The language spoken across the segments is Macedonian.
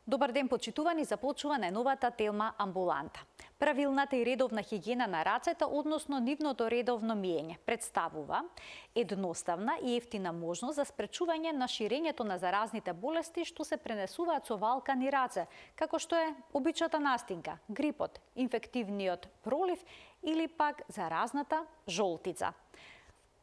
Добар ден, почитувани, започува најновата тема амбуланта. Правилната и редовна хигиена на рацете, односно нивното редовно миење, представува едноставна и ефтина можност за спречување на ширењето на заразните болести што се пренесуваат со валкани раце, како што е обичната настинка, грипот, инфективниот пролив или пак заразната жолтица.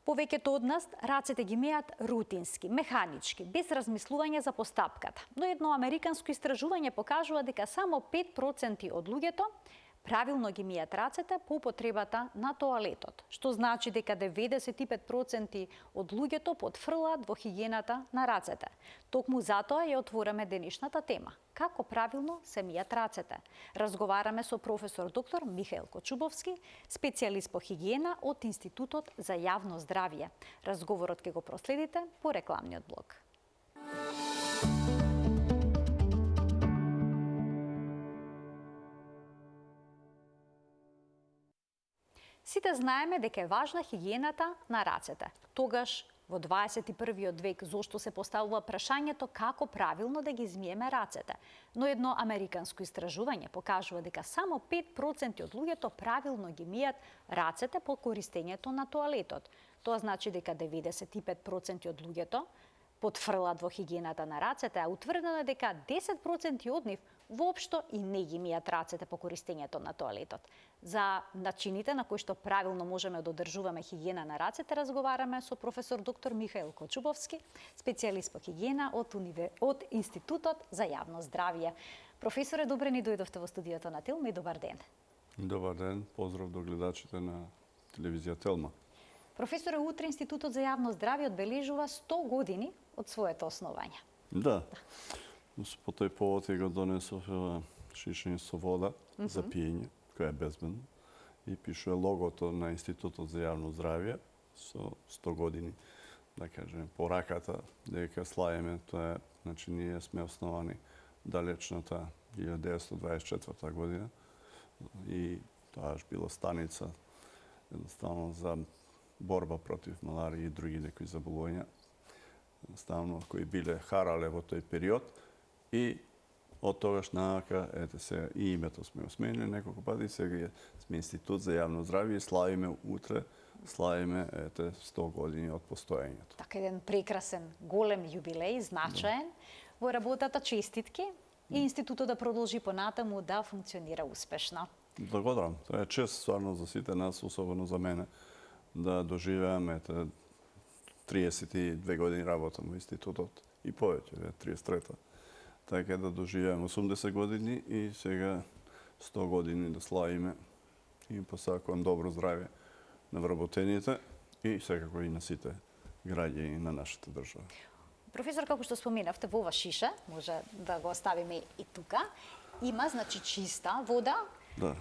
Повеќето од нас рацете ги меат рутински, механички, без размислување за постапката. Но едно американско истражување покажува дека само 5% од луѓето правилно ги мијат рацете по употребата на тоалетот, што значи дека 95% од луѓето потфрлаат во хигиената на рацете. Токму затоа ја отвораме денешната тема. Како правилно се мијат рацете? Разговараме со професор доктор Михаил Кочубовски, специјалист по хигиена од Институтот за јавно здравје. Разговорот ќе го проследите по рекламниот блок. Сите знаеме дека е важна хигиената на рацете. Тогаш, во 21. век, зошто се поставува прашањето како правилно да ги измиеме рацете. Но едно американско истражување покажува дека само 5% од луѓето правилно ги мијат рацете по користењето на тоалетот. Тоа значи дека 95% од луѓето потфрлаат во хигиената на рацете, а утврдено е дека 10% од нив воопшто и не ги мијат рацете по користењето на тоалетот. За начините на кои што правилно можеме да одржуваме хигиена на рацете разговараме со професор доктор Михаил Кочубовски, специјалист по хигиена од Институтот за јавно здравје. Професоре, добре ни дојдовте во студиото на Телма и добар ден. Добар ден, поздрав до гледачите на телевизија Телма. Професоре, утре Институтот за јавно здравје одбележува 100 години од своето основање. Да. По тој повод го донесов шишење со вода за пиење, која е безбедно, и пишува логото на Институтот за јавно здравје со 100 години, да кажем, по раката, дека славиме, тоа е, значи ние сме основани далечната 1924 година и тоа била станица едноставно за борба против маларија и други некои заболувања, едноставно кои биле харале во тој период. И од тогаш навака, ете се, и името сме го сменили неколку пати, сега сме Институт за јавно здравје и славиме утре, славиме ете 100 години од постоењето. Така еден прекрасен, голем јубилеј, значаен во работата, честитки и Институтот да продолжи понатаму да функционира успешно. Благодарам. Тоа е чест стварно за сите нас, особено за мене, да доживеам ете 32 години работам во Институтот и повеќе, 33-та. Така да доживеам 80 години и сега 100 години да славиме и посакувам добро здравје на вработените и секако и на сите граѓани на нашата држава. Професор, како што споменавте, во ова шиша, може да го оставиме и тука, има, значи, чиста вода, Да.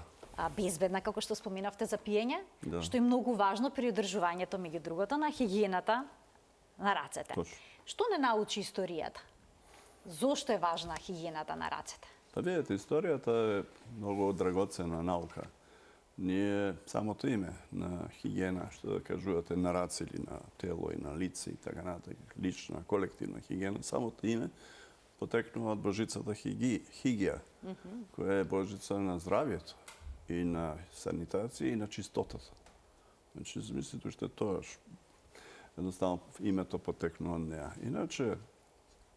Безбедна, како што споменавте, за пиење, Да. што е многу важно при одржувањето, меѓу другото, на хигиената на рацете. Точно. Што не научи историјата? Зошто е важна хигиената на рацете? Па видете, историјата е многу драгоцена наука. Ние самото име на хигиена, што да кажувате, на раце или на тело и на лице и така натаму, лична, колективна хигиена, самото име потекнува од божицата хигија, која е божица на здравјето и на санитација и на чистотата. Значи, замислите уште тоа, едноставно името потекнува од неа. Иначе,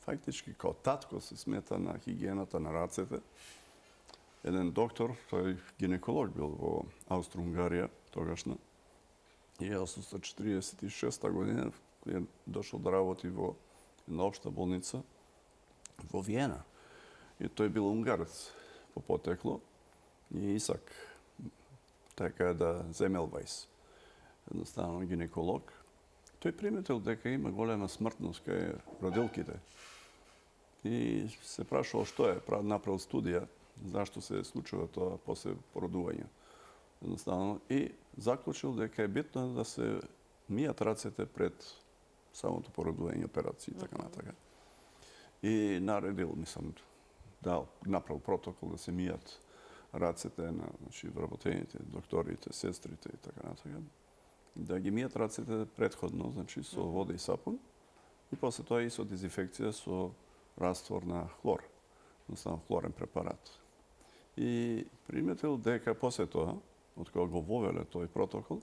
фактички, као татко се смета на хигиената на рацете. Еден доктор, тој гинеколог бил во Австро-Унгарија, тогашна, и 1846 година, кој е дошол да работи во една општа болница во Виена. И тој бил унгарец по потекло, и Исак, така да Земелвајс, едноставно гинеколог. Тој приметил дека има голема смртност кај родилките. И се прашувал што е, направил студија, зашто се случува тоа после породување. Едноставно. И заклучил дека е битно да се мијат рацете пред самото породување, операции и така натака. И наредил, мислам, направил протокол да се мијат рацете на вработените, докторите, сестрите и така натака. Да ги мијат рацете предходно, значи со вода и сапун, и после тоа и со дезинфекција со раствор на хлор. едноставно хлорен препарат. И приметил дека после тоа, од кога го вовеле тој протокол,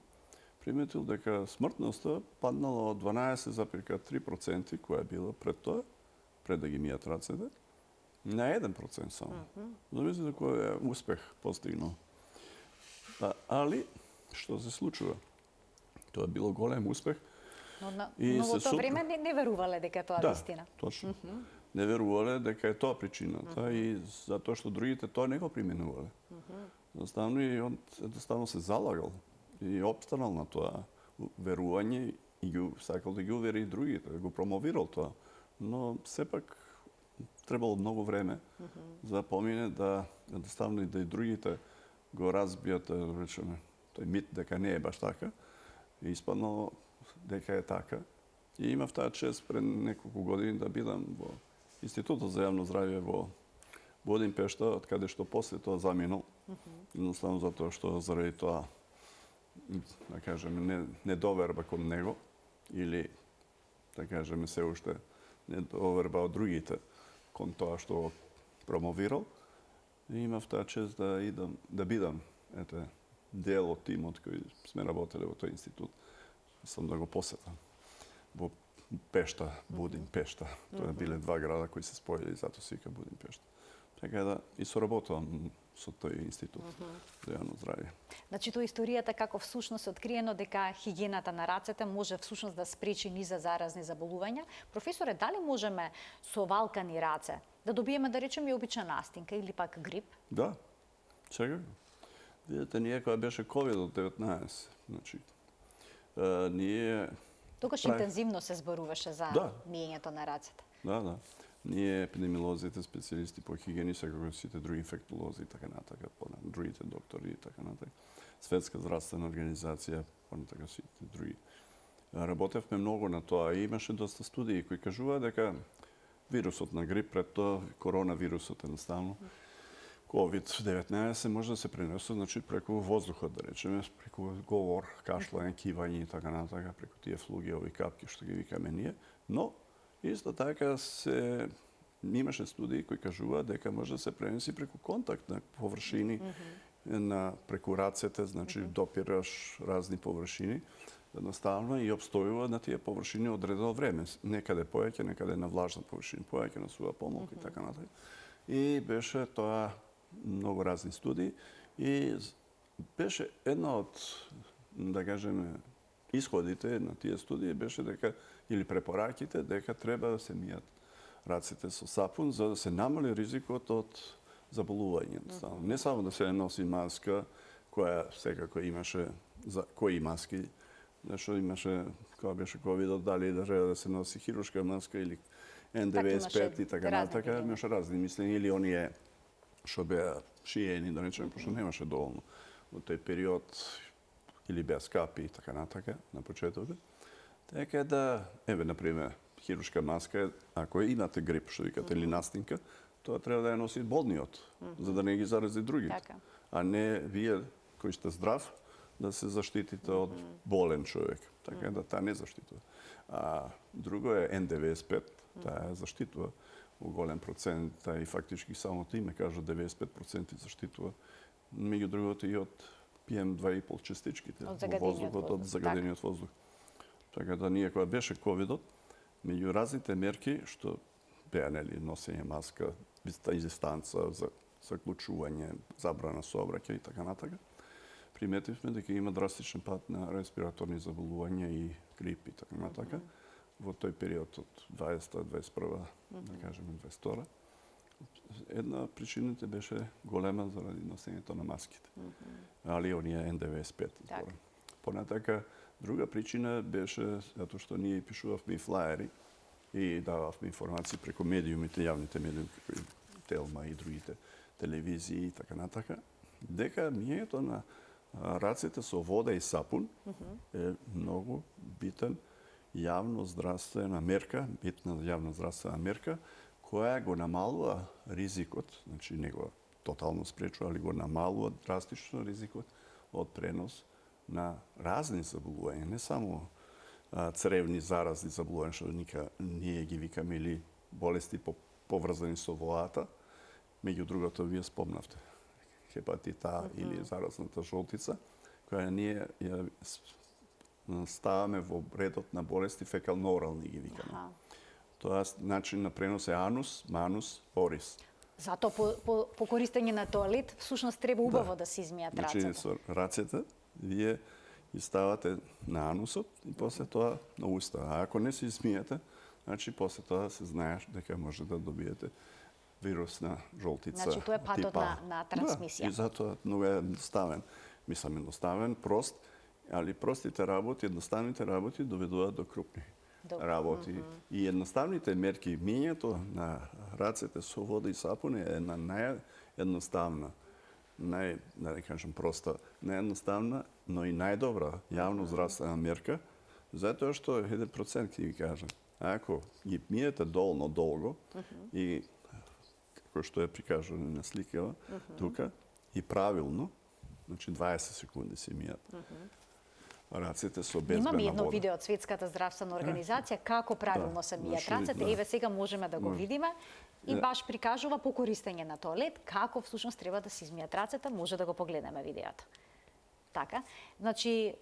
приметил дека смртноста паднала од 12,3%, која била пред тоа, пред да ги мијат рацете, на 1% само. Замислите кој е успех постигнал. Али, што се случува? Тоа било голем успех. Но на И во се тоа време не верувале дека тоа Да, вистина. точно. Не верувале дека е тоа причината и затоа што другите тоа не го применувале. Едноставно и он едноставно се залагал и опстанал на тоа верување и ги сакал да ги увери и другите, да го промовирал тоа. Но сепак требало многу време за да помине да едноставно и да и другите го разбијат, да речеме, тој мит дека не е баш така. И испаднало дека е така. И имав таа чест пред неколку години да бидам во Институтот за јавно здравје во Будимпешта, од каде што после тоа заминал. Едноставно затоа што заради тоа, да кажеме, недоверба кон него или, да кажеме, се уште недоверба од другите кон тоа што промовирал. И имав таа чест да идам, да бидам дел од тимот кој сме работеле во тој институт. Сам да го посетам во Пешта, Будимпешта. Тоа биле два града кои се спојили и затоа се вика Будимпешта. Така да и соработувам со тој институт за јавно здравје. Значи тоа историјата како всушност е откриено дека хигиената на рацете може всушност да спречи низа заразни заболувања. Професоре, дали можеме со валкани раце да добиеме, да речеме, обична настинка или пак грип? Да, секако. Видете, ние кога беше COVID-19, значи, ние... Тогаш интензивно се зборуваше за миењето на рацете. Да. Ние епидемиолозите, специјалисти по хигиени, секако сите други инфектолози и така натака, другите доктори и така натака. Светска здравствена организација, понатака сите други. Работевме многу на тоа и имаше доста студии кои кажуваат дека вирусот на грип, пред тоа коронавирусот едноставно, COVID-19 може да се пренесе, значи преку воздухот, да речеме, преку говор, кашлање, кивање и така натака, преку тие флуги, ови капки што ги викаме ние, но исто така имаше студии кои кажуваат дека може да се пренеси преку контакт на површини, преку рацете, значи допираш разни површини, едноставно и обстојува на тие површини одредено време. Некаде поеќе, некаде на влажна површина, поеќе на сува помолка и така натака. И беше тоа многу разни студии и беше една од, да кажеме, исходите на тие студии беше дека, или препораките, дека треба да се мијат рацете со сапун за да се намали ризикот од заболување. Не само да се носи маска, која секако имаше, за кои маски, зашто имаше, кога беше ковидот, дали да треба да се носи хируршка маска или N95 и така натака, имаше разни мислења, или оние што беа шиени, да речеме, пошто немаше доволно во тој период, или беа скапи и така натака на почетокот. Така да, например, хируршка маска, ако имате грип, што викате, или настинка, тоа треба да ја носи болниот, за да не ги зарази другите. А не вие кои сте здрав, да се заштитите од болен човек. Така да таа не заштитува. А друго е N95, таа заштитува во голем процент, и фактички само име кажа 95% заштитува. Меѓу другото и од PM2,5 частичките во воздухот, од загадениот воздух. Така да ние кога беше ковидот, меѓу разните мерки што беа носење маска, дистанца, заклучување, забрана сообраќај и така натака, приметивме дека има драстичен пат на респираторни заболувања и грип и така натака во тој период од 20-та, 21-та, да кажеме 22-та. Една причините беше голема заради носењето на маските. Али оние N95. Понатака, друга причина беше затоа што ние пишувавме и флаери и дававме информации преку медиумите, јавните медиуми, како Телма и другите телевизии и така натака, дека миењето на рацете со вода и сапун е многу битен јавно-здравствена мерка, битна јавно-здравствена мерка, која го намалува ризикот, значи не го тотално спречува, али го намалува драстично ризикот од пренос на разни заболувања, не само цревни заразни заболувања, што ние ги викаме, или болести поврзани со воата, меѓу другото, вие спомнавте хепатит А или заразната жолтица, која ние ја ставаме во редот на болести фекално-орални ги викаме. Тоа начин на пренос е анус, манус, орис. Затоа по користење на тоалет, всушност треба убаво да се измијат рацете. Значи, со рацете, вие ги ставате на анусот и после тоа на уста. А ако не се измијате, значи после тоа се знаеш дека може да добиете вирусна жолтица. Значи, тоа е патот типа. на трансмисија. Да, и затоа многу е едноставен. Мислам едноставен, прост, али простите работи, едноставните работи доведуваат до крупни работи. И едноставните мерки, мињето на рацете со вода и сапун е една наједноставна, да не кажам проста, наједноставна, но и најдобра јавно здравствена мерка, затоа што 1% ќе ви кажам. Ако ги миете доволно долго и како што е прикажано на сликава тука, и правилно, значи 20 секунди се мијат. Рацете со безбедна вода. Имаме едно видео од Светската здравствена организација како правилно се мијат рацете. Еве сега можеме да го видиме и баш прикажува по користење на тоалет како всушност треба да се измијат рацете, може да го погледнеме видеото. Така, значи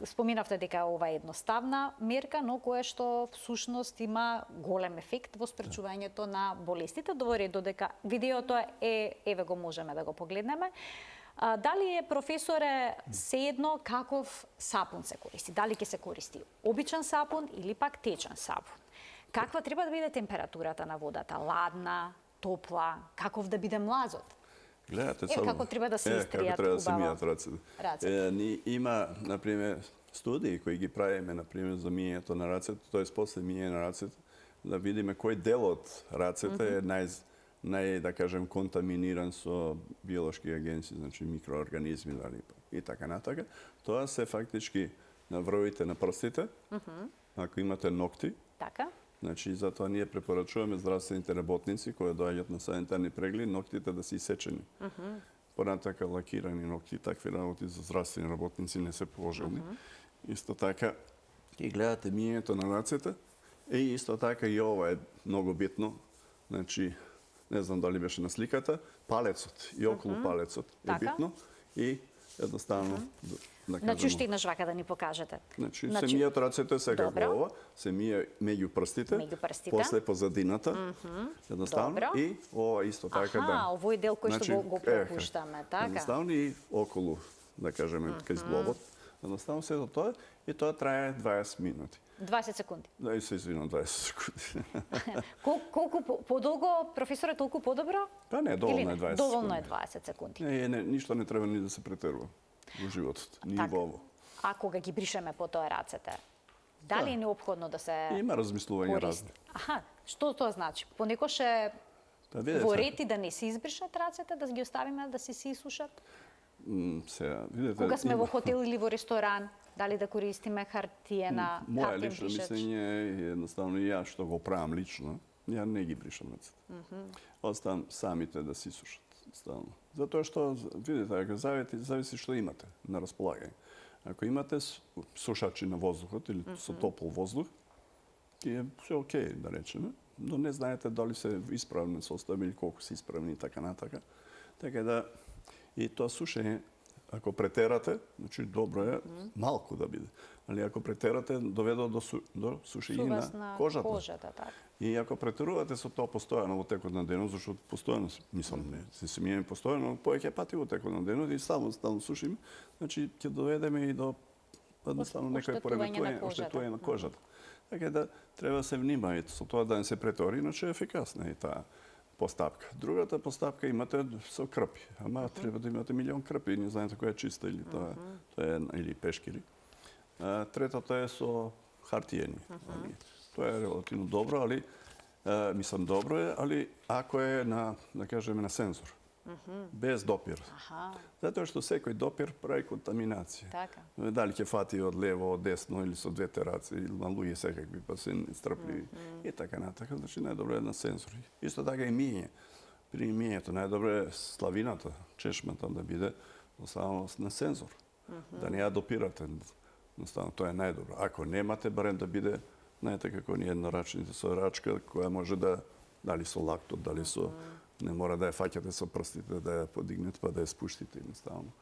споминавте дека ова е едноставна мерка, но која што всушност има голем ефект во спречувањето на болестите. Довори додека видеото еве го можеме да го погледнеме. Дали е, професоре, sejedno каков сапун се користи? Дали ќе се користи обичен сапун или пак течен сапун? Каква треба да биде температурата на водата? Ладна, топла? Каков да биде млазот? Гледате само. Како треба да се истријат како треба да се убаво мијат рацете. Има, например, студии кои ги правиме, например, за мијето на рацете, тоест после мијење на рацете, да видиме кој дел од рацете е да кажем, контаминиран со биолошки агенти, значи микроорганизми и така натака. Тоа се фактички на вровите на прстите, ако имате ногти. Така. Значи, затоа ние препорачуваме здравствените работници кои доаѓаат на санитарни прегледи, ноктите да се исечени. Понатака лакирани ногти, такви работи за здравствени работници не се положени. Исто така, и гледате мијето на рацете, и исто така и ова е многу битно. Значи, не знам дали беше на сликата, палецот и околу палецот е битно и едноставно да кажем. Значи, уште еднаш вака да ни покажете. Значи, се мијат рацете секако ова, се мие меѓу прстите, после позадината, едноставно, и ова исто така да. Овој дел кој што го пропуштаме, така? Едноставно и околу, да кажеме, кај зглобот. Едноставно се тоа и тоа трае 20 минути. 20 секунди. Да, и се извинам, 20 секунди. Колку подолго, професоре, толку подобро? Па не, доволно е 20 секунди. Доволно е 20 секунди. Ништо не треба ни да се претерува во животот, ни во ово. А кога ги бришеме по тоа рацете, дали е неопходно да се Има размислување разни. Аха, што тоа значи? Понекош е во ред и да не се избришат рацете, да ги оставиме да се исушат? Сега, видете, кога сме во хотел или во ресторан, дали да користиме хартиена, Моја лично мислење е едноставно и ја што го правам лично, ја не ги бришам рацете. Оставам самите да се исушат. Затоа што, видите, ако зависи што имате на располагање. Ако имате сушачи на воздухот или со топол воздух, е се окей, да речеме, но не знаете дали се исправни состави или колку се исправни и така натака. Така да, и тоа сушење, ако претерате, значи добро е малку да биде. Али ако претерате, доведе до сушење на кожата. Така. И ако претерувате со тоа постојано во текот на денот, зашто постојано, мислам, не, се миеме постојано, повеќе пати во текот на денот и стално сушиме, значи ќе доведеме и до едноставно некој пореметување, оштетување на кожата. Така да треба да се внимава со тоа да не се претори, иначе е ефикасна и таа постапка. Другата постапка имате со крпи, ама треба да имате милион крпи, не знаете која е чиста или тоа е или пешкири. Третата е со хартиени. Тоа е релативно добро, али мислам добро е, али ако е на, да кажеме, на сензор. Без допир. Затоа што секој допир прави контаминација. Така. Дали ќе фати од лево, од десно или со двете раце, или на луѓе секакви, па се страпливи. И така натака, значи најдобро е на сензор. Исто така и мије. При мијето најдобро е славината, чешмата да биде само на сензор. Да не ја допирате. Jednostavno, тоа е најдобро. Ако немате, барем да биде, знаете како ни еднорачните со рачка, која може да, дали со лактот, дали со Не мора да ја фаќате со прстите, да ја подигнете, па да ја спуштите едноставно.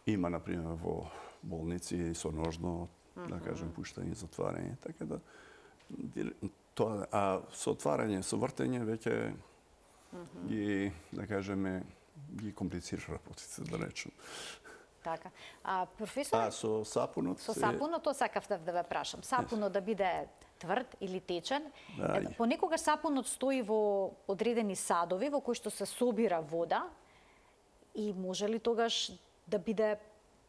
Има, например, во болници со ножно, да кажем, пуштање и затварање. Така да, со отварање, со вртење, веќе ги, да кажеме, ги комплицира работите, да речем. Така. Професор, со сапунот? Со сапунот, тоа сакав да ве прашам. Сапунот да биде тврд или течен. Понекогаш сапунот стои во одредени садови во кои што се собира вода и може ли тогаш да биде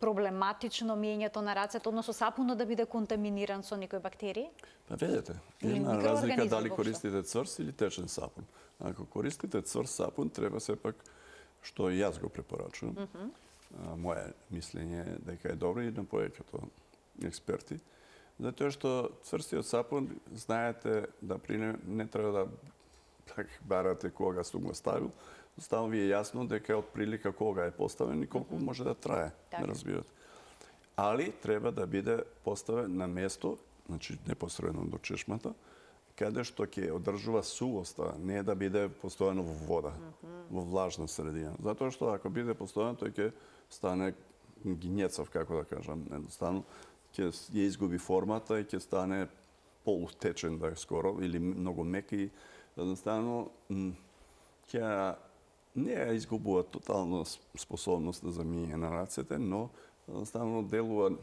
проблематично миењето на рацете, односно сапунот да биде контаминиран со некои бактерии? Па видете, има разлика дали користите цврст или течен сапун. Ако користите цврст сапун, треба сепак, што и јас го препорачувам, моје мислење е дека е добро и на повеќето експерти, затоа што цврстиот сапун, знаете да не треба да барате кога сте го ставил, ставам ви е јасно дека од прилика кога е поставен и колку може да трае, да разбирате. Али треба да биде поставен на место, значи непосредно до чешмата, каде што ќе одржува сувоста, не да биде постојано во вода, во влажна средина. Затоа што ако биде постојано, тој ќе стане гинецав, како да кажам, едноставно ќе ја изгуби формата и ќе стане полутечен да е скоро или многу мек и едноставно ќе не ја изгубува тотално способност за миење на рацете, но едноставно делува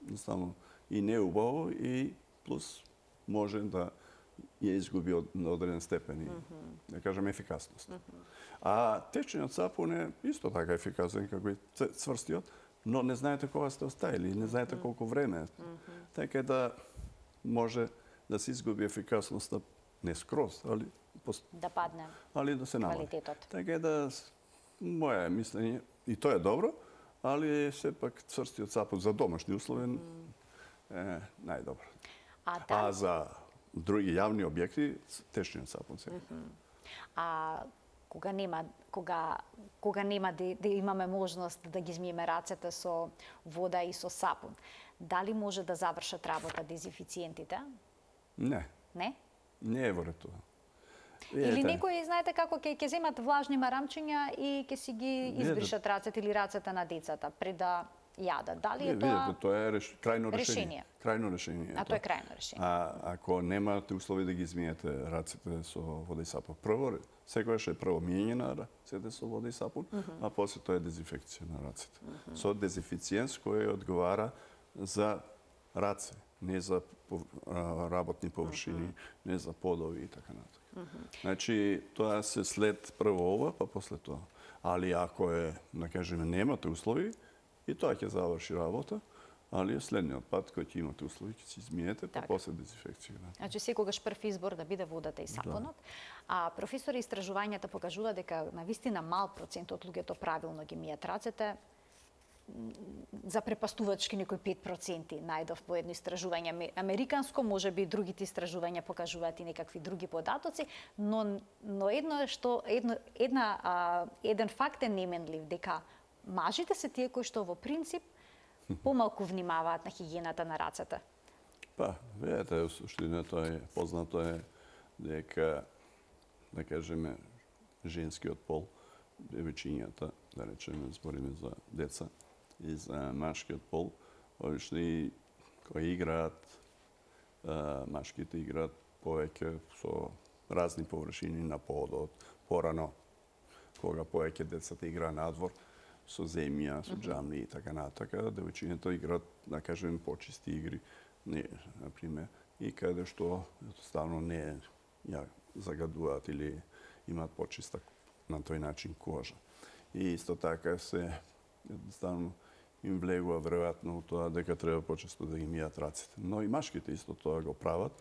едноставно и неубаво и плюс може да ја изгуби на одреден степен и, да кажем, ефикасност. А течниот сапун е исто така ефикасен како и цврстиот, но не знаете кога сте оставили, не знаете колку време. Така да може да се изгуби ефикасноста не скроз, али да падне. Али да се намали. Квалитетот. Така да моје мислење и тоа е добро, али сепак цврстиот сапун за домашни услови е најдобро. А за други јавни објекти течниот сапун се. Кога нема да имаме можност да ги измиеме рацете со вода и со сапун, дали може да завршат работа дезинфициентите? Не. Не? Не е во ред тоа. Или некои, знаете како, ќе земат влажни марамчиња и ќе си ги избришат рацете или рацете на децата пред да јадат. Дали е тоа? Видете, тоа е крајно решение. Крајно решение. Тоа е крајно решение. Ако немате услови да ги измиете рацете со вода и сапун, прво секогаш е прво миење на рацете со вода и сапун, а после тоа е дезинфекција на рацете. Со дезинфициенс кој одговара за раце, не за работни површини, не за подови и така натаму. Значи, тоа се след прво ова, па после тоа. Али ако е, да кажеме, немате услови, и тоа ќе заврши работа, али е следниот пат кој ќе имате услови, ќе си измиете, па после дезинфекција. Значи, секогаш прв избор да биде водата и сапунот. Професори, истражувањата покажува дека навистина мал процент од луѓето правилно ги мијат рацете, запрепастувачки некои 5% најдов по едно истражување американско, може би другите истражувања покажуваат и некакви други податоци, но еден факт е неменлив, дека мажите се тие кои што во принцип помалку внимаваат на хигиената на рацете. Па, видете, суштината е, познато е дека, да кажеме, женскиот пол, веќињата, да речеме, збориме за деца, и за машкиот пол, обично и кои играат, машките играат повеќе со разни површини на подот, порано, кога повеќе децата играат надвор, со земја, со џамли и така натака, девојчињата играат, да кажем, почисти игри, например, и каде што едноставно не ја загадуваат или имаат почиста на тој начин кожа. И исто така се едноставно им влегува веројатно тоа дека треба почесто да ги мијат раците. Но и машките исто тоа го прават.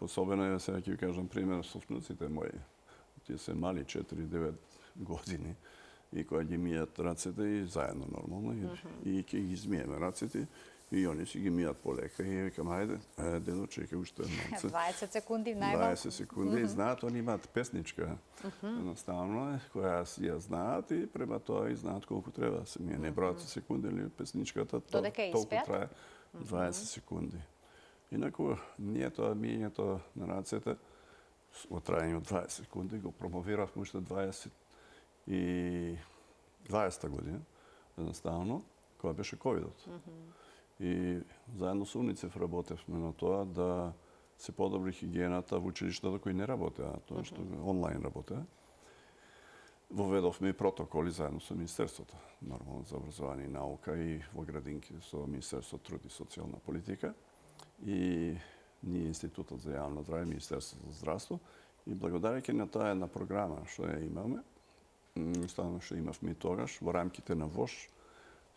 Особено е, сега ќе ви кажам пример со внуците мои. Тие се мали 4-9 години и кога ги мијат рацете и заедно нормално и ќе ги измиеме рацете и они си ги мијат полека и викам ајде, дедо чека уште малце. 20 секунди најмалку. 20 секунди и знаат, они имаат песничка. Едноставно која си ја знаат и према тоа и знаат колку треба да се мие. Не бројат се секунди или песничката, толку трае 20 секунди. Инаку, ние тоа мијењето на рацете во трајање од 20 секунди, го промовиравме уште 20 година, едноставно, кога беше ковидот. И заедно со УНИЦЕФ работевме на тоа да се подобри хигиената во училиштата кои не работеа, тоа што онлайн работеа. Воведовме и протоколи заедно со Министерството, нормално за образование и наука и во градинки со Министерство труд и социјална политика и ние Институтот за јавно здравје, Министерството за здравство и благодарејќи на таа една програма што ја имаме, станува што имавме и тогаш во рамките на ВОШ,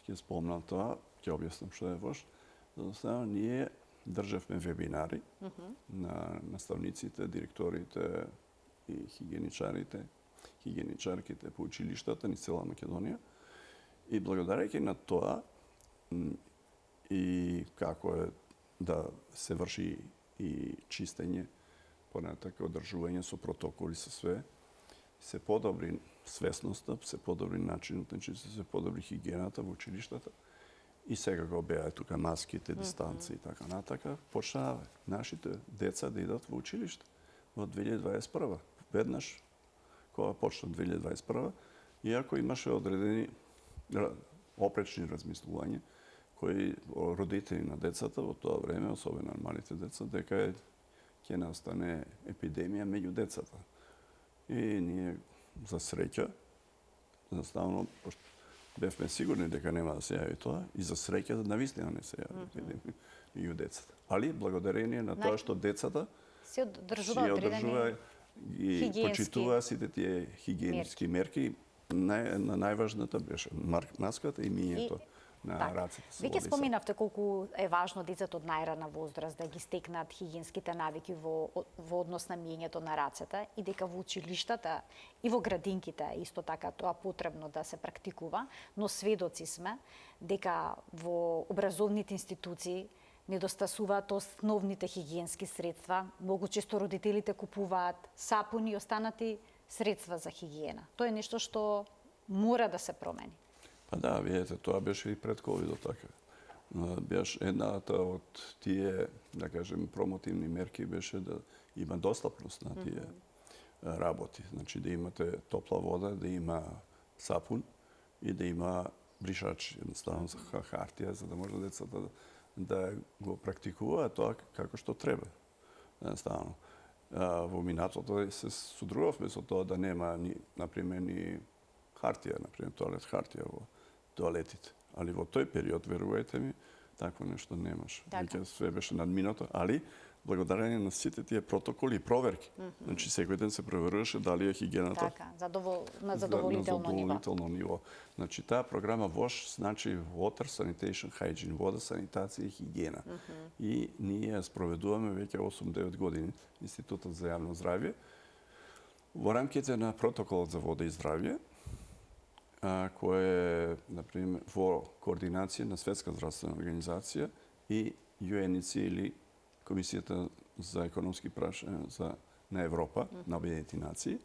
ќе спомнам тоа, ќе објаснам што е ВОШ, затоа ние држевме вебинари на наставниците, директорите и хигиеничарките по училиштата низ цела Македонија. И благодарејќи на тоа и како е да се врши и чистење, понатака одржување со протоколи со све, се подобри свесноста, се подобри начинот на чистење, се подобри хигиената во училиштата. И сега го беа тука маските, дистанци и така натака, почнаа нашите деца да идат во училиште во 2021. Веднаш кога почна 2021, иако имаше одредени опречни размислувања кои родители на децата во тоа време, особено на малите деца, дека ќе настане епидемија меѓу децата. И ние за среќа, едноставно, бевме сигурни дека нема да се јави тоа и за среќа навистина не се јави епидемија меѓу децата. Али благодарение на тоа што децата се одржува и почитуваа сите тие хигиенски мерки, на најважната беше маската и мијето на рацете со вода. Веќе споминавте колку е важно децата од најрана возраст да ги стекнат хигиенските навики во однос на миењето на рацете и дека во училиштата и во градинките исто така тоа потребно да се практикува, но сведоци сме дека во образовните институции недостасуваат основните хигиенски средства. Многу често родителите купуваат сапуни и останати средства за хигиена. Тоа е нешто што мора да се промени. Па да, видите, тоа беше и пред ковидот така. Беше едната од тие, да кажем, промотивни мерки беше да има достапност на тие работи. Значи да имате топла вода, да има сапун и да има бришач, едноставно за хартија, за да може децата да го практикуваат тоа како што треба. Едноставно. Во минатото се содружавме со тоа да нема например ни хартија, например тоалет хартија во тоалетите. Али во тој период, верувајте ми, такво нешто немаше. Веќе све беше надминато, али благодарение на сите тие протоколи и проверки. Значи секој ден се проверуваше дали е хигиената на задоволително ниво. Значи таа програма ВОШ значи Water, Sanitation, Hygiene, вода, санитација и хигиена. И ние ја спроведуваме веќе 8-9 години Институтот за јавно здравје во рамките на протоколот за вода и здравје, кој е, например, во координација на Светска здравствена организација и UNEC или Комисијата за економски прашања на Европа, на Обединените нации,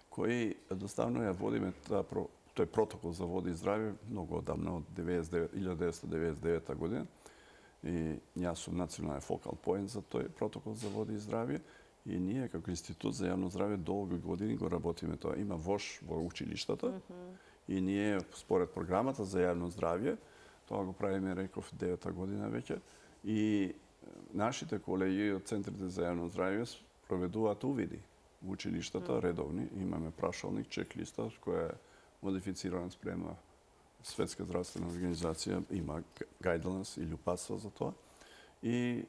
кои едноставно ја водиме тој протокол за вода и здравје многу одамна, од 1999 година. И јас сум национален фокал поент за тој протокол за вода и здравје. И ние, како Институт за јавно здравје, долги години го работиме тоа. Има ВОШ во училиштата и ние, според програмата за јавно здравје, тоа го правиме, реков, 9-та година веќе, и нашите колеги од центрите за јавно здравје проведуваат увиди во училиштата редовни. Имаме прашалник, чек-листа, која е модифицирана спрема Светска здравствена организација, има гайдлайнс или упатства за тоа. И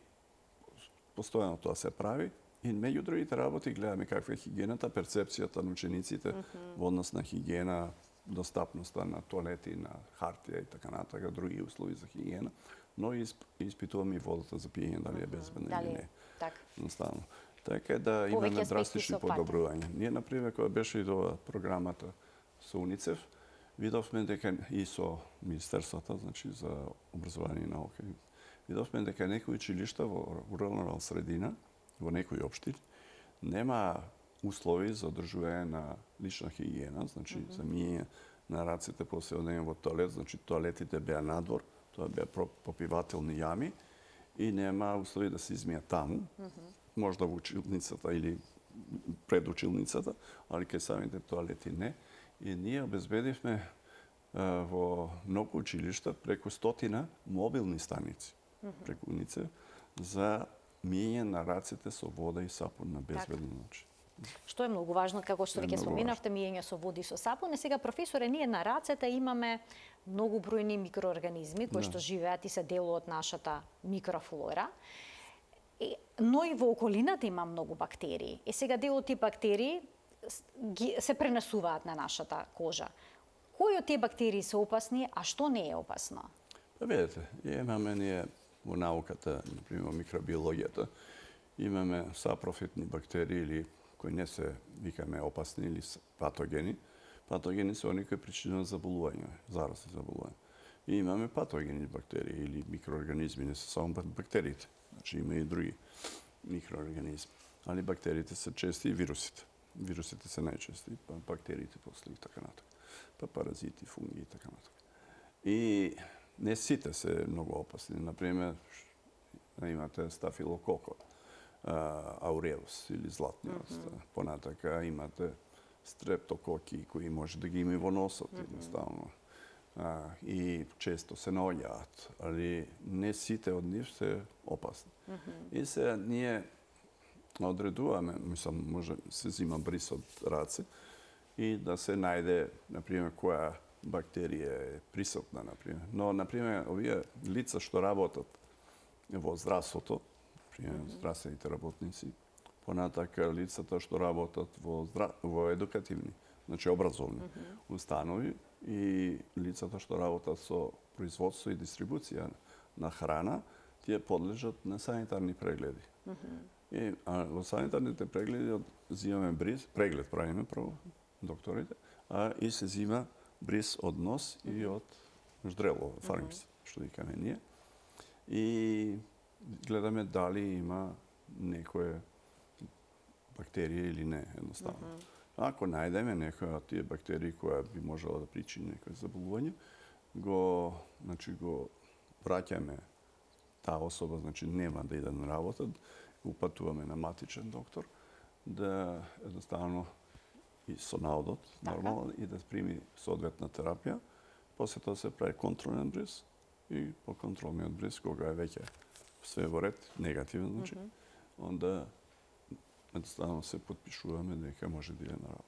постојано тоа се прави. И меѓу другите работи гледаме каква е хигиената, перцепцијата на учениците во однос на хигиена, достапноста на тоалети, на хартија и така натака, други услови за хигиена, но и испитуваме и водата за пиење, дали е безбедна или не. Едноставно. Така е да имаме драстични подобрувања. Ние, например, кога беше и ова програмата со УНИЦЕФ, видовме дека и со Министерството, значи за образование и наука, видовме дека некои училишта во рурална средина, во некои општини, нема услови за одржување на лична хигиена, значи за миење на рацете после одење во тоалет, значи тоалетите беа надвор, тоа беа попивателни јами и нема услови да се измија таму. Можда во училницата или пред училницата, али кај самите тоалети не. И ние обезбедивме во многу училишта преку 100 мобилни станици преку УНИЦЕФ за миење на рацете со вода и сапун на безбеден начин. Што е многу важно, како што веќе споменавте, миење со води и со сапун. И сега, професоре, ние на рацете имаме многу бројни микроорганизми кои што живеат и се дел од нашата микрофлора. Но и во околината има многу бактерии. И сега дел од тие бактерии се пренесуваат на нашата кожа. Кои од тие бактерии се опасни, а што не е опасно? Па видите, имаме ние во науката, например, микробиологијата, имаме сапрофитни бактерии или кои не се, викаме, опасни или патогени. Патогени се они кои причинуваат заболување, заразни заболувања. И имаме патогени бактерии или микроорганизми, не се само бактериите. Значи има и други микроорганизми. Али бактериите се чести и вирусите. Вирусите се најчести, па бактериите после и така натаму. Па паразити, фунги и така натаму. И не сите се многу опасни. Например, имате стафилококот, ауреус или златниот. Понатака имате стрептококи кои може да ги има и во носот едноставно. И често се наоѓаат, али не сите од нив се опасни. И се ние одредуваме, мислам, може се зима бриз од раце и да се најде, например, која бактерија е присутна, например. Но, например, овие лица што работат во здравството, например, здравствените работници, понатака лицата што работат во едукативни, значи образовни установи и лицата што работат со производство и дистрибуција на храна, тие подлежат на санитарни прегледи. И во санитарните прегледи зимаме бриз, преглед правиме прво, докторите, и се зима бриз од нос и од ждрело, фарингс, што викаме ние. И гледаме дали има некоја бактерија или не, едноставно. Ако најдеме некоја од тие бактерии која би можела да причини некој заболување, го враќаме таа особа, значи нема да иде на работа, упатуваме на матичен доктор, да едноставно и со наодот, нормално, и да прими соодветна терапија. После тоа се прави контролен бриз и по контролниот бриз, кога е веќе све во ред, негативен, значи, онда едноставно се потпишуваме дека може да иде на работа.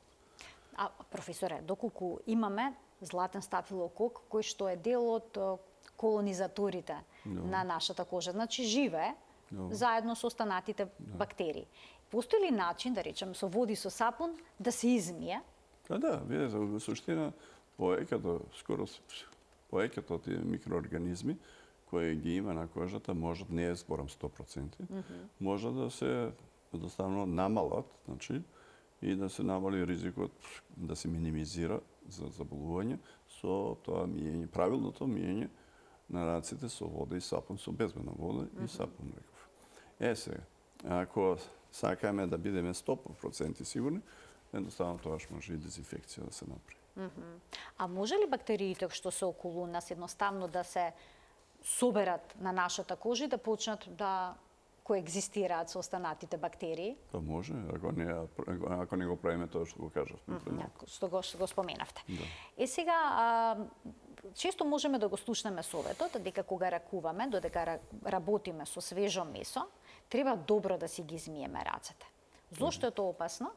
Професоре, доколку имаме златен стафилокок, кој што е дел од колонизаторите на нашата кожа, значи живее заедно со останатите бактерии. Постои ли начин, да речеме, со води со сапун, да се измие? Да, видите, во суштина, повеќето тие микроорганизми кои ги има на кожата, може, не е зборам 100%, може да се едноставно намалат, значи, и да се намали ризикот да се минимизира за заболување со тоа миење, правилното миење на раците со вода и сапун, со безбедна вода и сапун, реков. Сега, ако сакаме да бидеме 100% сигурни, едноставно тоаш може и дезинфекција да се направи. А може ли бактериите што се околу нас едноставно да се соберат на нашата кожа и да почнат да коегзистираат со останатите бактерии? Па може, ако не го правиме тоа што го кажав. Што го споменавте. Сега, често можеме да го слушнеме советот дека кога ракуваме, додека работиме со свежо месо, треба добро да си ги измиеме рацете. Зошто е тоа опасно?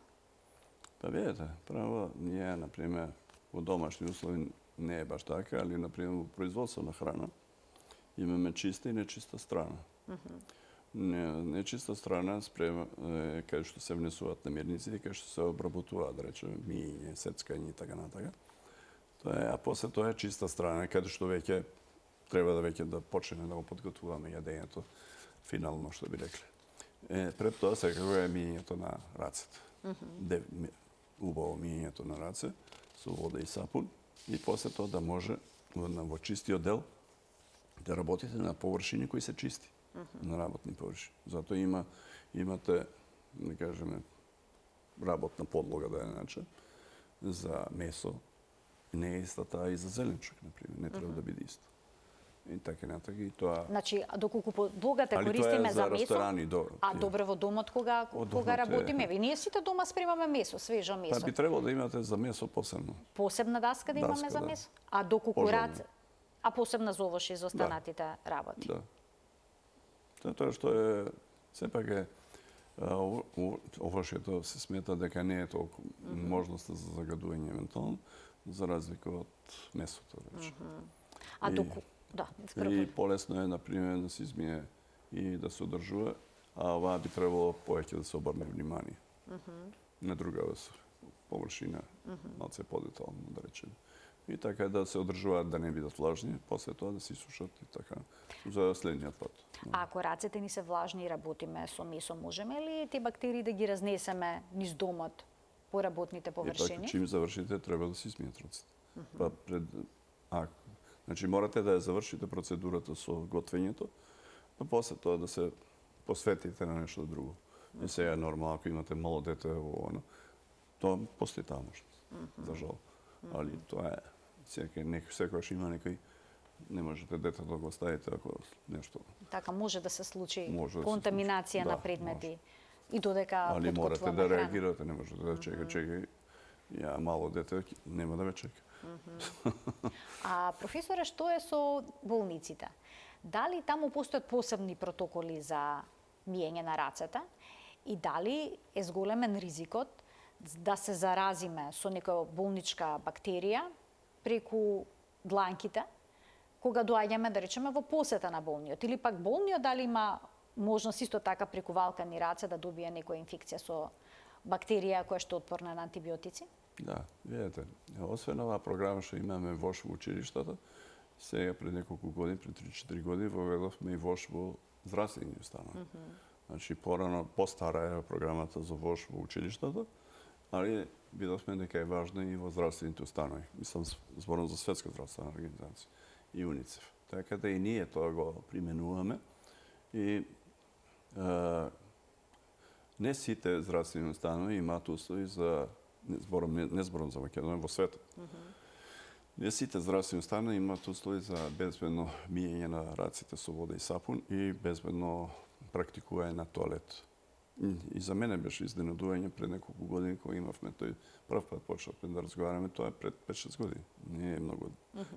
Па видите, право, ние, например, во домашни услови не е баш така, али, например, во производство на храна имаме чиста и нечиста страна. Нечиста страна е кај што се внесуваат намирниците, кај што се обработуваат, да речеме, миење, сецкање и така натака. А после тоа е чиста страна, каде што веќе треба да почнеме да го подготвуваме јадењето, финално, што би рекле. Пред тоа секако е миењето на рацете. Убаво миењето на раце со вода и сапун и после тоа да може во чистиот дел да работите на површини кои се чисти, на работни површини. Затоа имате, да кажеме, работна подлога, да е иначе, за месо. Не е иста таа и за зеленчук, например. Не треба да биде исто. и така натака. И тоа... Значи, доколку подлогата Али тоа користиме е за за месо, ресторани, а добре во домот кога домот работиме, еве ние сите дома спремаме месо, свежо Па месо. би требало да имате за месо посебно. Посебна даска да имаме Даска, за да. месо, а доколку Пожелно. а посебна за овош и за останатите работи. Да. Тоа што е сепак е овошјето се смета дека не е толку можност за загадување евентуално, за разлика од месото, рече. А И- доку... Да, И полесно е, например, да се измие и да се одржува, а ова би требало повеќе да се обрне внимание. На друга површина, малце подетално, да речем. И така да се одржуваат да не бидат влажни, после тоа да се исушат и така за следниот пат. А ако рацете ни се влажни и работиме со месо, можеме ли тие бактерии да ги разнесеме низ домот по работните И пак, површини? чим завршите, треба да се измијат рацете. Па значи морате да ја завршите процедурата со готвењето, па после тоа да се посветите на нешто друго. И сега нормално, ако имате мало дете во оно, тоа постои таа можност, за жал. Али тоа е, секогаш има некој, не можете детето да го оставите ако нешто. Така може да се случи Може да се контаминација случи. на Да, предмети и додека Али морате подкопуваме да храна. реагирате, не можете да чекај. Ја мало дете нема да ве чека. А професоре, што е со болниците? Дали таму постојат посебни протоколи за миење на рацете и дали е зголемен ризикот да се заразиме со некоја болничка бактерија преку дланките кога доаѓаме, да речеме, во посета на болниот, или пак болниот дали има можност исто така преку валкани раце да добие некоја инфекција со бактерија која што е отпорна на антибиотици? Да, видете, освен оваа програма што имаме ВОШ во училиштата, сега пред неколку години, пред 3-4 години, воведовме и ВОШ во здравствени установи. Значи, порано, постара е програмата за ВОШ во училиштата, али видовме дека е важно и во здравствените установи. Мислам, зборам за Светска здравствена организација и УНИЦЕФ. Така да и ние тоа го применуваме и не сите здравствени установи имаат услови за не зборам за Македонија, во светот. Не сите здравствени установи имаат услови за безбедно миење на раците со вода и сапун и безбедно практикување на тоалет. И за мене беше изненадување пред неколку години кога имавме тој прв пат почнавме да разговараме, тоа е пред 5-6 години. Не е многу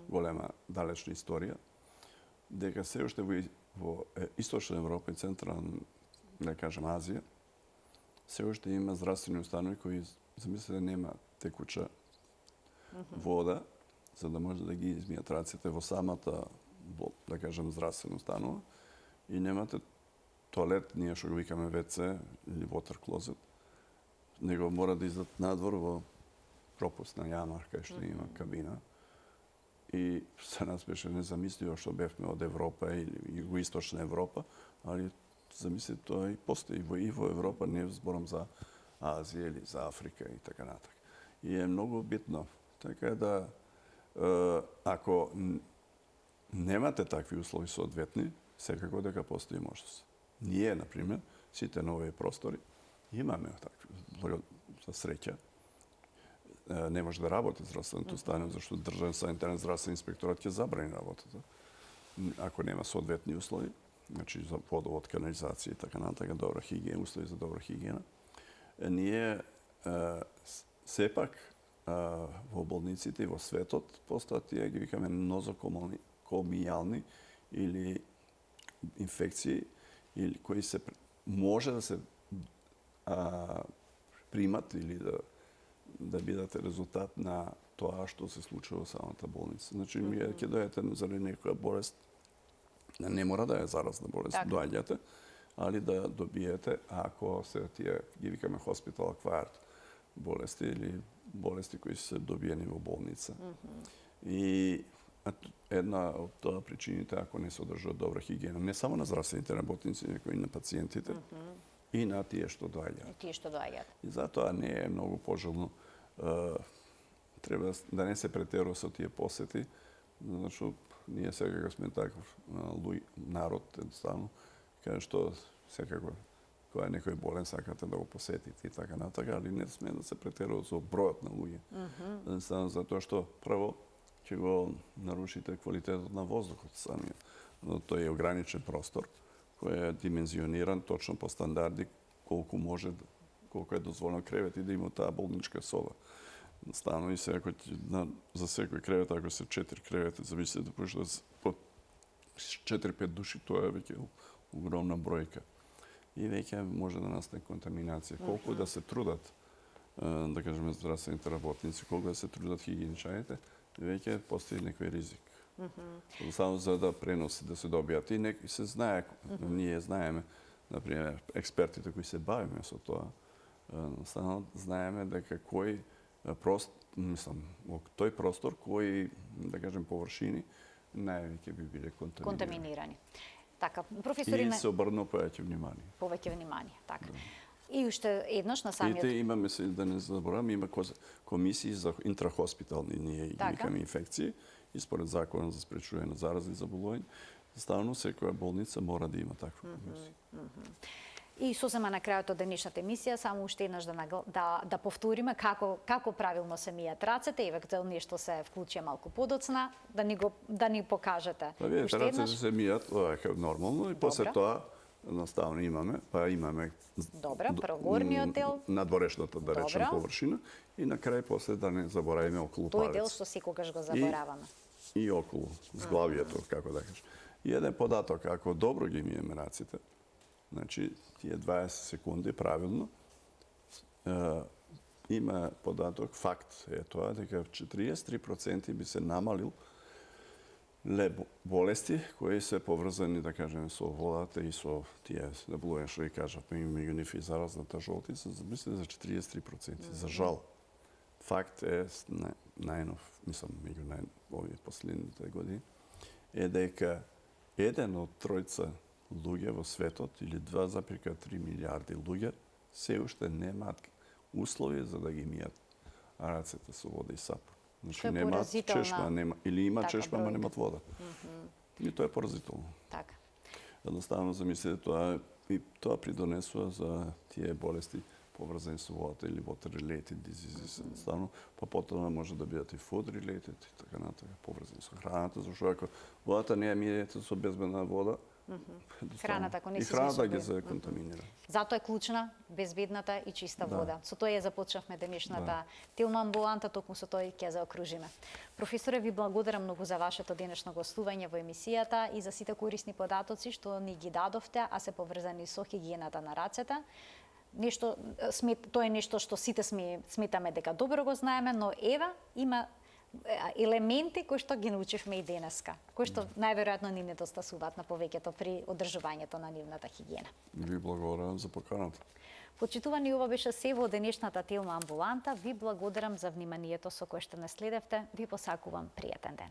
голема далечна историја. Дека се уште во Источна Европа и Централна, да кажем, Азија, се уште има здравствени установи кои, замислете, нема текуча вода, за да може да ги измијат раците во самата, да кажем, здравствена установа и немате тоалет, ние што го викаме WC или water closet, него мора да излезат надвор во пропусна јама, кај што има кабина. И за нас беше незамисливо што бевме од Европа или југоисточна Европа, али замислите тоа и постои и во Европа, не зборам за Азија или за Африка и така натак. И е многу битно. Така да, ако немате такви услови соодветни, секако дека постои можност. Ние, например, сите на овие простори, имаме такви, за среќа. Не може да работи здравственото установа, зашто државен санитарен здравствен инспекторат ќе забрани работата. Ако нема соодветни услови, значи за водовод, канализација и така натака, добра хигиена, услови за добра хигиена. Ние сепак во болниците и во светот постојат тие ги викаме нозокомијални или инфекции или кои се може да се примат или да бидат резултат на тоа што се случува во самата болница. Значи, вие ќе дојдете заради некоја болест, не мора да е заразна болест, доаѓате, али да добиете, ако се тие ги викаме hospital acquired болести или болести кои се добиени во болница. И една од тоа причините, ако не се одржува добра хигиена, не само на здравствените работници, неко и на пациентите, и на тие што доаѓаат. И тие што доаѓаат. И затоа не е многу пожелно, треба да не се претерува со тие посети, зашто ние секако сме таков народ, едноставно, кај што секако кога е некој болен сакате да го посетите и така натака, али не сме да се претерува со бројот на луѓе. Едноставно затоа што прво ќе го нарушите квалитетот на воздухот самиот. Но тој е ограничен простор кој е димензиониран точно по стандарди колку е дозволено кревети да има таа болничка соба. Стано и се ако за секој кревет, ако се 4 кревети, зависи да пошто по 4-5 души, тоа е веќе огромна бројка. И веќе може да настане контаминација. Колку да се трудат, да кажеме, здравствените работници, колку да се трудат хигиеничарите, веќе постои некој ризик. Само за да преноси, да се добијат. И се знае, ние знаеме, например, експертите кои се бавиме со тоа, само знаеме дека тој простор кои, да кажем, површини, највеќе би биле контаминирани. Така, професори, и се обрна повеќе внимание. Повеќе внимание, така. Да. И уште еднаш на самиот... Имаме се, да не забораваме, има комисии за интрахоспитални, ние ги викаме инфекции, и според закона за спречување на заразни заболувања, ставно секоја болница мора да има таква комисија. И сосема на крајот од денешната емисија, само уште еднаш да повториме како правилно се мијат рацете, евентуално нешто се вклучи малку подоцна, да ни покажете. Па видите, рацете се мијат нормално и после тоа наставно имаме Добра, прво дел, надворешната, да речем, површина и на крај после да не заборавиме околу палец. Тој дел што секогаш го забораваме. И околу зглавието, како да кажеш. И еден податок, ако добро ги миеме раците, значи тие 20 секунди правилно, има податок, факт е тоа, дека 43% би се намалил болести кои се поврзани, да кажеме, со водата и со тие заболувања што ги кажавме, имуногениф и заразната жолтица, мислам за 43%. За жал. Факт е најнов, мислам, меѓу овие последните години, е дека еден од тројца луѓе во светот, или 2,3 милиарди луѓе, се уште немаат услови за да ги мијат рацете со вода и сапун. Значи немаат чешма, или има чешма, ама немаат вода. И тоа е поразително. Така. Едноставно замислете тоа, и тоа придонесува за тие болести поврзани со водата или water-related diseases. Едноставно, па потоа може да бидат и food-related и така натаму, поврзани со храната, зашто ако водата не ја мијете со безбедна вода, храната, ако не и храната ги се контаминира. Затоа е клучна безбедната и чиста вода. Со тоа ја започнавме денешната телма амбуланта, токму со тоа ќе заокружиме. Професоре, ви благодарам многу за вашето денешно гостување во емисијата и за сите корисни податоци што ни ги дадовте, а се поврзани со хигиената на рацете. Тоа е нешто што сите сметаме дека добро го знаеме, но ева има елементи кои што ги научивме и денеска, кои што најверојатно ни недостасуваат на повеќето при одржувањето на нивната хигиена. Ви благодарам за поканата. Почитувани, ова беше се во денешната телма амбуланта. Ви благодарам за вниманието со кое што не следевте. Ви посакувам пријатен ден.